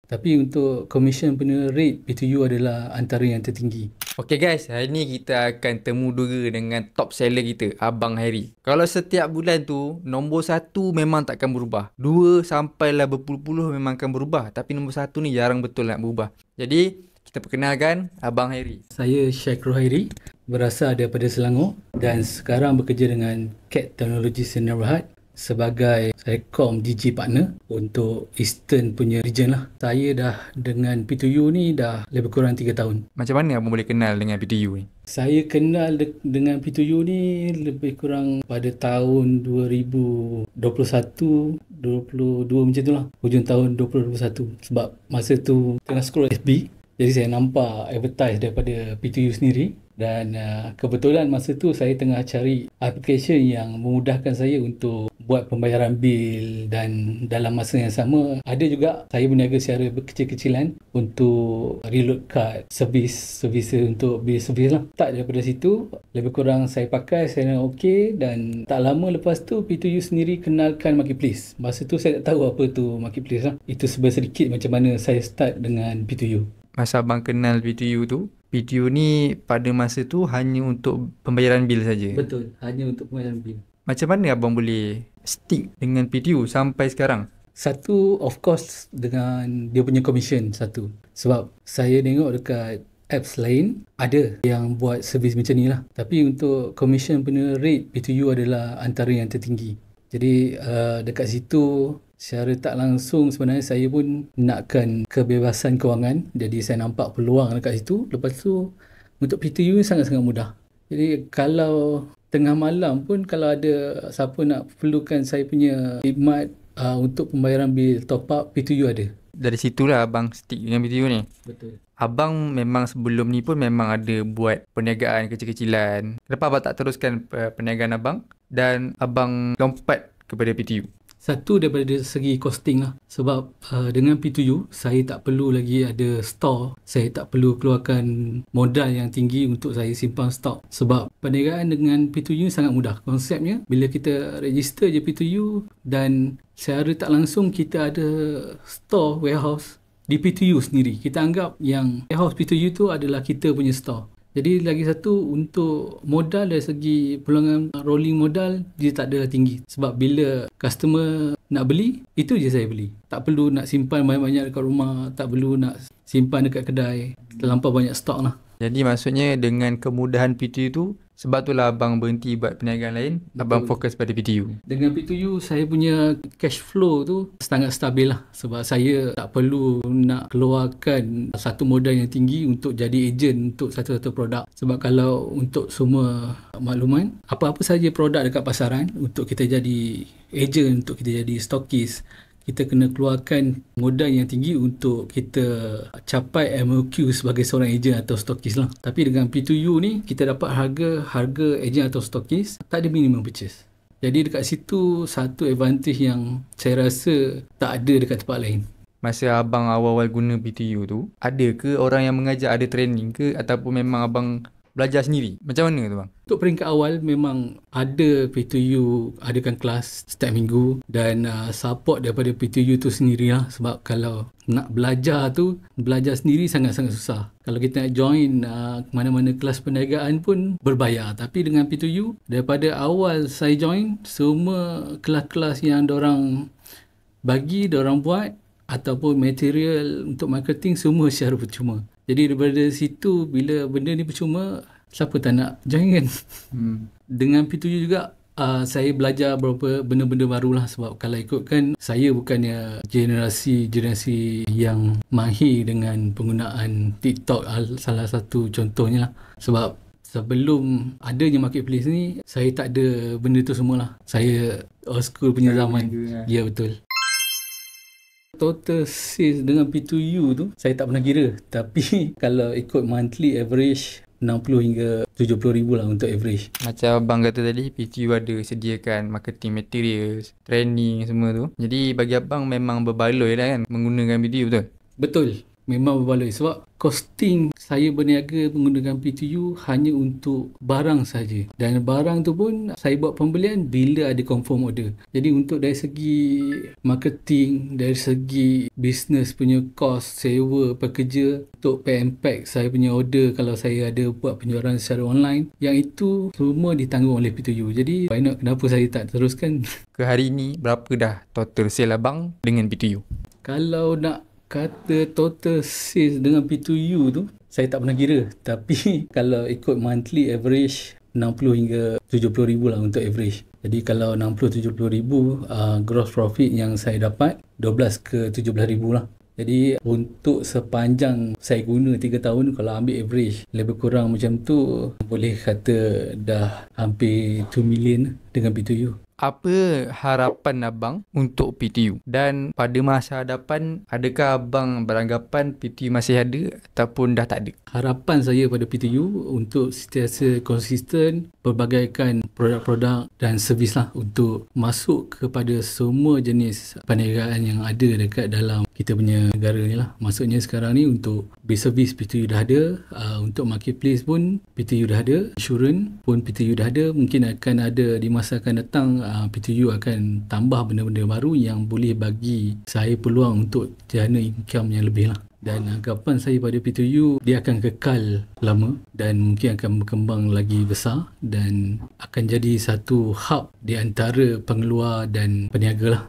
Tapi untuk commission punya rate, PTU adalah antara yang tertinggi. Okay guys, hari ni kita akan temu dura dengan top seller kita, Abang Harry. Kalau setiap bulan tu, nombor 1 memang takkan berubah. 2 sampailah berpuluh-puluh memang akan berubah. Tapi nombor 1 ni jarang betul nak berubah. Jadi, kita perkenalkan Abang Harry. Saya Syekh Rohairi, berasal daripada Selangor dan sekarang bekerja dengan CAT Technology Sdn Bhd sebagai Sekom DG partner untuk Eastern punya region lah. Saya dah dengan PTU ni dah lebih kurang 3 tahun. Macam mana abang boleh kenal dengan PTU ni? Saya kenal dengan PTU ni lebih kurang pada tahun 2021, 22 macam tu lah. Hujung tahun 2021. Sebab masa tu tengah scroll FB. Jadi saya nampak advertise daripada PTU sendiri. Dan kebetulan masa tu saya tengah cari application yang memudahkan saya untuk buat pembayaran bil, dan dalam masa yang sama ada juga saya berniaga secara kecil-kecilan untuk reload card, servis untuk bil servis lah. Tak daripada situ, lebih kurang saya pakai, saya nampak okey, dan tak lama lepas tu PTU sendiri kenalkan marketplace. Masa tu saya tak tahu apa tu marketplace lah. Itu sedikit macam mana saya start dengan PTU. Masa abang kenal PTU tu, PTU ni pada masa tu hanya untuk pembayaran bil saja. Betul, hanya untuk pembayaran bil. Macam mana abang boleh stick dengan PTU sampai sekarang? Satu, of course, dengan dia punya commission satu. Sebab saya tengok dekat apps lain ada yang buat servis macam ni lah. Tapi untuk commission punya rate, PTU adalah antara yang tertinggi. Jadi dekat situ secara tak langsung sebenarnya saya pun nakkan kebebasan kewangan. Jadi saya nampak peluang dekat situ. Lepas tu untuk PTU sangat-sangat mudah. Jadi kalau tengah malam pun kalau ada siapa nak perlukan saya punya khidmat untuk pembayaran bil top up, PTU ada. Dari situlah abang stick dengan PTU ni. Betul. Abang memang sebelum ni pun memang ada buat perniagaan kecil-kecilan. Kenapa abang tak teruskan perniagaan abang dan abang lompat kepada PTU? Satu daripada segi costing lah. Sebab dengan PTU, saya tak perlu lagi ada store. Saya tak perlu keluarkan modal yang tinggi untuk saya simpan stok. Sebab perniagaan dengan PTU sangat mudah. Konsepnya, bila kita register je PTU dan secara tak langsung kita ada store, warehouse di PTU sendiri. Kita anggap yang warehouse PTU tu adalah kita punya store. Jadi lagi satu, untuk modal dari segi peluangan rolling modal dia tak adalah tinggi. Sebab bila customer nak beli, itu je saya beli. Tak perlu nak simpan banyak-banyak dekat rumah, tak perlu nak simpan dekat kedai. Terlampau banyak stok lah. Jadi maksudnya dengan kemudahan PTU tu, sebab itulah abang berhenti buat perniagaan lain. Betul. Abang fokus pada PTU. Dengan PTU, saya punya cash flow tu sangat stabil lah. Sebab saya tak perlu nak keluarkan satu modal yang tinggi untuk jadi ejen untuk satu-satu produk. Sebab kalau untuk semua makluman, apa-apa saja produk dekat pasaran, untuk kita jadi ejen, untuk kita jadi stokis, kita kena keluarkan modal yang tinggi untuk kita capai MOQ sebagai seorang ejen atau stokis lah. Tapi dengan PTU ni, kita dapat harga ejen atau stokis, tak ada minimum purchase. Jadi dekat situ satu advantage yang saya rasa tak ada dekat tempat lain. Masa abang awal-awal guna PTU tu, ada ke orang yang mengajar, ada training ke, ataupun memang abang belajar sendiri? Macam mana tu bang? Untuk peringkat awal memang ada PTU adakan kelas setiap minggu dan support daripada PTU tu sendirilah. Sebab kalau nak belajar sendiri sangat-sangat susah. Kalau kita nak join mana-mana kelas perniagaan pun berbayar. Tapi dengan PTU, daripada awal saya join, semua kelas-kelas yang diorang bagi, diorang buat ataupun material untuk marketing semua secara percuma. Jadi daripada situ, bila benda ni percuma, siapa tak nak join kan? Dengan PTU juga, saya belajar beberapa benda-benda baru lah. Sebab kalau ikutkan, saya bukannya generasi yang mahir dengan penggunaan TikTok, salah satu contohnya lah. Sebab sebelum adanya marketplace ni, saya tak ada benda tu semua lah. Saya old school punya zaman. Ya, betul. Total sales dengan PTU tu saya tak pernah kira, tapi kalau ikut monthly average 60 hingga 70 ribu lah untuk average. Macam abang kata tadi, PTU ada sediakan marketing materials, training semua tu. Jadi bagi abang memang berbaloi lah kan menggunakan PTU, betul? Betul. memang berbaloi sebab costing saya berniaga menggunakan PTU hanya untuk barang saja, dan barang tu pun saya buat pembelian bila ada confirm order. Jadi untuk dari segi marketing, dari segi business punya cost, sewa pekerja, untuk pack and pack saya punya order kalau saya ada buat penjualan secara online, yang itu semua ditanggung oleh PTU. Jadi why not, kenapa saya tak teruskan? Ke hari ni berapa dah total sale abang dengan PTU? Kalau nak kata total sales dengan P2U tu, saya tak pernah kira. Tapi kalau ikut monthly average, 60 hingga 70 ribu lah untuk average. Jadi kalau 60-70 ribu gross profit yang saya dapat, 12 ke 17 ribu lah. Jadi untuk sepanjang saya guna 3 tahun, kalau ambil average lebih kurang macam tu, boleh kata dah hampir 2 million dengan P2U. Apa harapan abang untuk PTU? Dan pada masa hadapan, adakah abang beranggapan PTU masih ada ataupun dah tak ada? Harapan saya pada PTU untuk sentiasa konsisten perbagaikan produk-produk dan servis lah, untuk masuk kepada semua jenis perniagaan yang ada dekat dalam kita punya negara ni lah. Maksudnya sekarang ni untuk base service PTU dah ada, untuk marketplace pun PTU dah ada, insurans pun PTU dah ada. Mungkin akan ada di masa akan datang, PTU akan tambah benda-benda baru yang boleh bagi saya peluang untuk jana income yang lebih lah. Dan anggapan saya pada PTU, dia akan kekal lama dan mungkin akan berkembang lagi besar dan akan jadi satu hub di antara pengeluar dan peniaga lah.